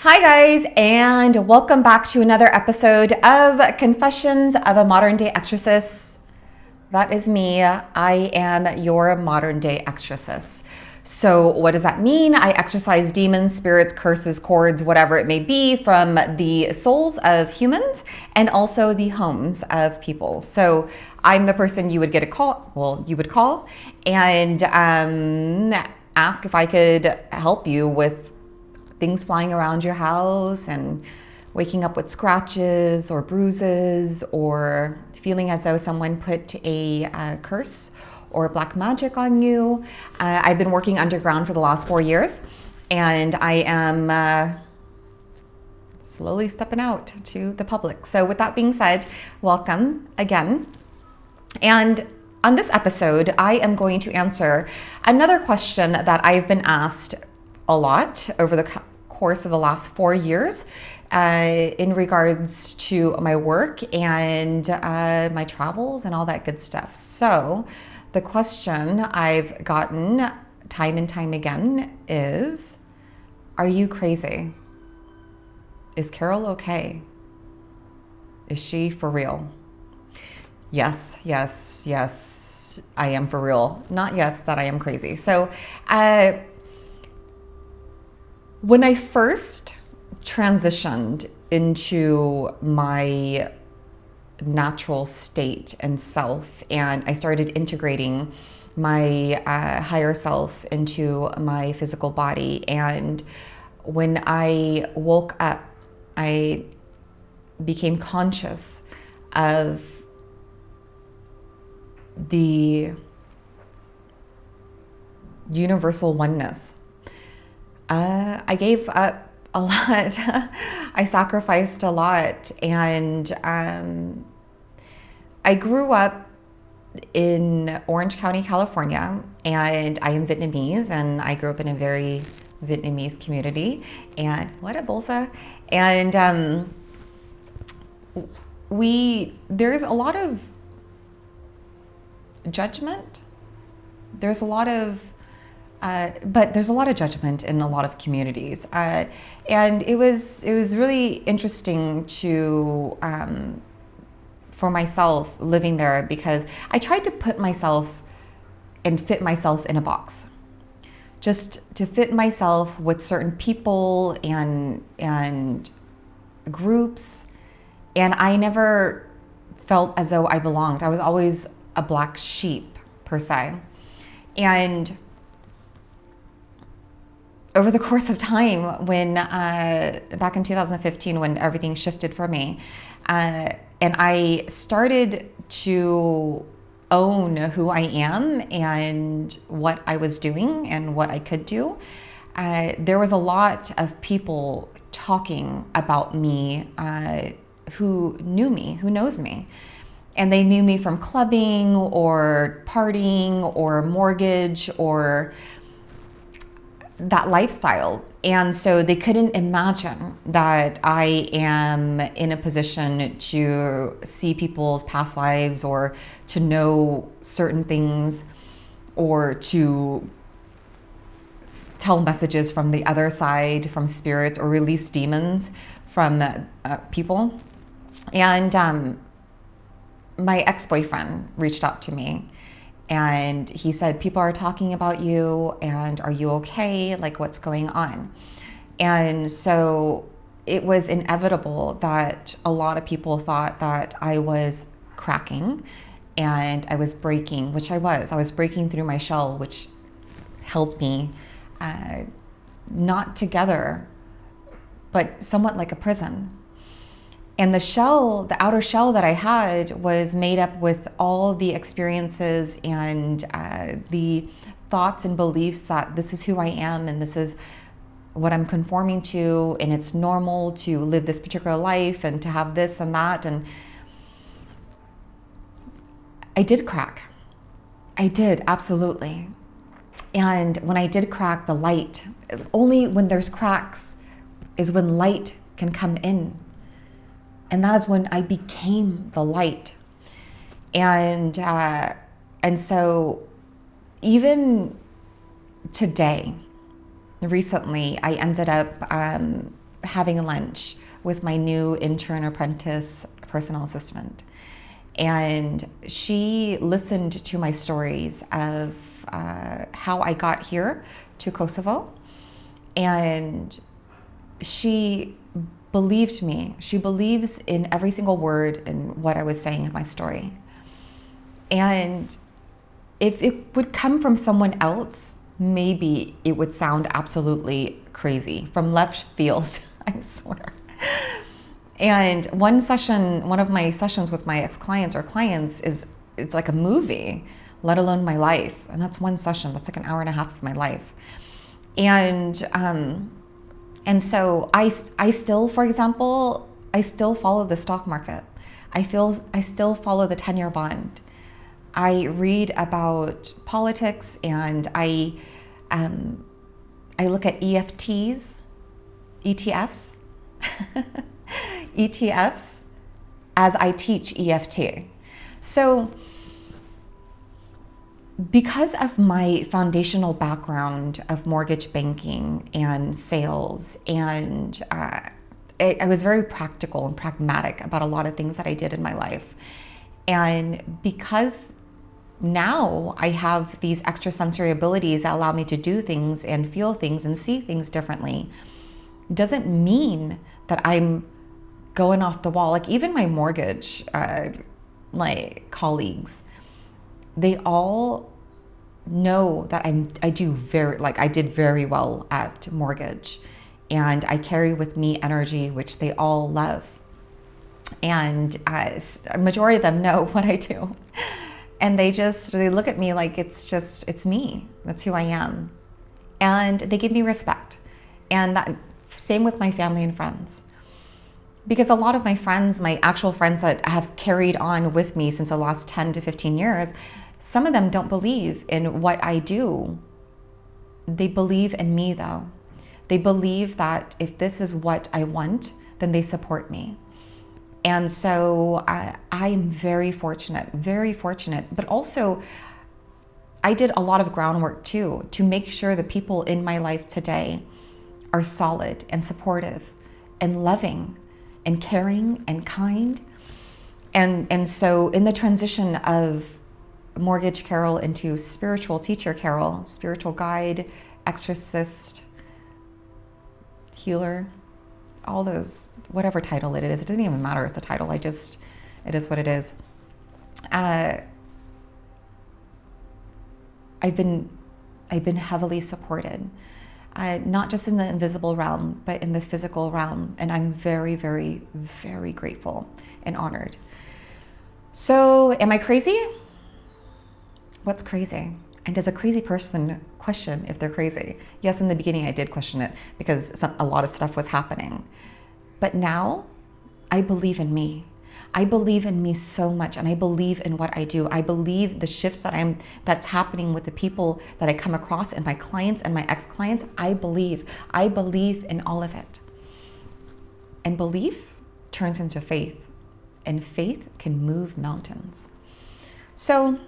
Hi guys, and welcome back to another episode of Confessions of a Modern Day Exorcist. That is me. I am your modern day exorcist. So what does that mean? I exorcise demons, spirits, curses, cords, whatever it may be from the souls of humans and also the homes of people. So I'm the person you would get a call, you would call and ask if I could help you with things flying around your house and waking up with scratches or bruises or feeling as though someone put a curse or black magic on you. I've been working underground for the last 4 years, and I am slowly stepping out to the public. So with that being said, welcome again. And on this episode, I am going to answer another question that I've been asked a lot over the course of the last 4 years in regards to my work and my travels and all that good stuff. So the question I've gotten time and time again is, are you crazy? Is Carol okay? Is she for real? Yes, yes, yes, I am for real. Not yes, that I am crazy. So when I first transitioned into my natural state and self, and I started integrating my higher self into my physical body, and when I woke up, I became conscious of the universal oneness. I gave up a lot. I sacrificed a lot. And I grew up in Orange County, California, and I am Vietnamese, and I grew up in a very Vietnamese community. And what a bolsa. And there's a lot of judgment. There's a lot of but there's a lot of judgment in a lot of communities, and it was really interesting to for myself living there, because I tried to put myself and fit myself in a box, just to fit myself with certain people and groups, and I never felt as though I belonged. I was always a black sheep per se, and over the course of time, when back in 2015, when everything shifted for me, and I started to own who I am and what I was doing and what I could do, there was a lot of people talking about me who knew me, who knows me. And they knew me from clubbing or partying or mortgage or that lifestyle. And so they couldn't imagine that I am in a position to see people's past lives or to know certain things or to tell messages from the other side, from spirits, or release demons from people. And my ex-boyfriend reached out to me, and he said, people are talking about you, and are you okay? Like, what's going on? And so it was inevitable that a lot of people thought that I was cracking and I was breaking, which I was. I was breaking through my shell, which held me not together, but somewhat like a prison. And the shell, the outer shell that I had, was made up with all the experiences and the thoughts and beliefs that this is who I am and this is what I'm conforming to, and it's normal to live this particular life and to have this and that. And I did crack. I did, absolutely. And when I did crack, the light, only when there's cracks is when light can come in. And that is when I became the light. And so even today, recently, I ended up having lunch with my new intern apprentice personal assistant. And she listened to my stories of how I got here to Kosovo. And she believed me. She believes in every single word in what I was saying in my story. And if it would come from someone else, maybe it would sound absolutely crazy from left field, I swear. And one of my sessions with my ex-clients or clients it's like a movie, let alone my life. And that's one session, that's like an hour and a half of my life. And so I still, for example, I still follow the stock market. I still follow the 10-year bond. I read about politics, and I look at ETFs, ETFs as I teach EFT. So because of my foundational background of mortgage banking and sales, and I was very practical and pragmatic about a lot of things that I did in my life. And because now I have these extrasensory abilities that allow me to do things and feel things and see things differently, doesn't mean that I'm going off the wall. Like even my mortgage colleagues, they all know that I did very well at mortgage, and I carry with me energy, which they all love. And a majority of them know what I do. And they look at me like it's me. That's who I am. And they give me respect. And that same with my family and friends. Because a lot of my friends, my actual friends that have carried on with me since the last 10 to 15 years, some of them don't believe in what I do. They believe in me though. They believe that if this is what I want, then they support me. And so I am very fortunate, but also I did a lot of groundwork too, to make sure the people in my life today are solid and supportive and loving and caring and kind. And so in the transition of mortgage Carol into spiritual teacher Carol, spiritual guide, exorcist, healer, all those, whatever title it is, it doesn't even matter. It's a title. It is what it is. I've been heavily supported, not just in the invisible realm, but in the physical realm. And I'm very, very, very grateful and honored. So am I crazy? What's crazy? And does a crazy person question if they're crazy? Yes, in the beginning I did question it because a lot of stuff was happening. But now I believe in me. I believe in me so much, and I believe in what I do. I believe the shifts that's happening with the people that I come across and my clients and my ex-clients. I believe in all of it. And belief turns into faith, and faith can move mountains. So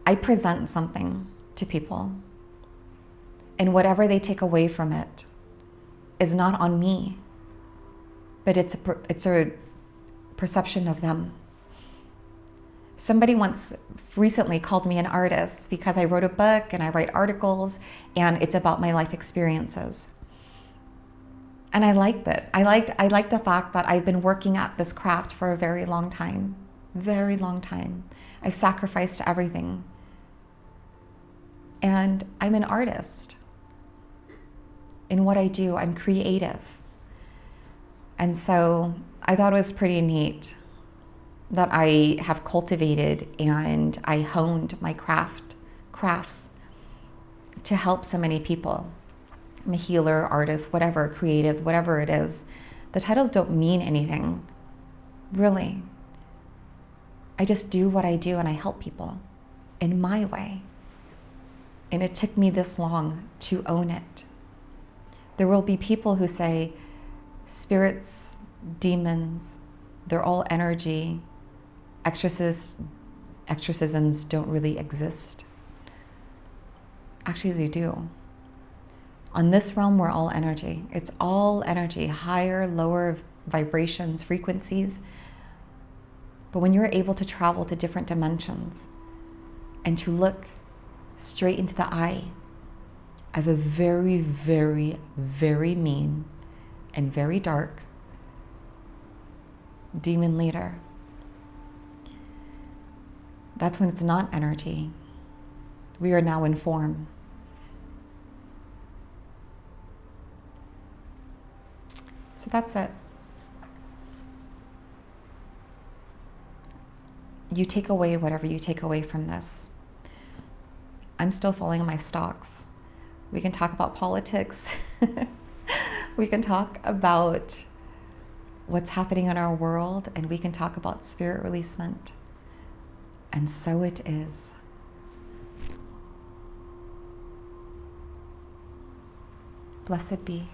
I present something to people, and whatever they take away from it is not on me, but it's a perception of them. Somebody once recently called me an artist because I wrote a book and I write articles, and it's about my life experiences. And I liked it. I liked the fact that I've been working at this craft for a very long time. Very long time. I've sacrificed everything. And I'm an artist. In what I do, I'm creative. And so I thought it was pretty neat that I have cultivated and I honed my crafts to help so many people. I'm a healer, artist, whatever, creative, whatever it is. The titles don't mean anything, really. I just do what I do and I help people in my way. And it took me this long to own it. There will be people who say, spirits, demons, they're all energy. Exorcisms don't really exist. Actually, they do. On this realm, we're all energy. It's all energy, higher, lower vibrations, frequencies. But when you're able to travel to different dimensions and to look straight into the eye of a very, very, very mean and very dark demon leader, that's when it's not energy. We are now in form. So that's it. You take away whatever you take away from this. I'm still following my stocks. We can talk about politics. We can talk about what's happening in our world, and we can talk about spirit releasement. And so it is. Blessed be.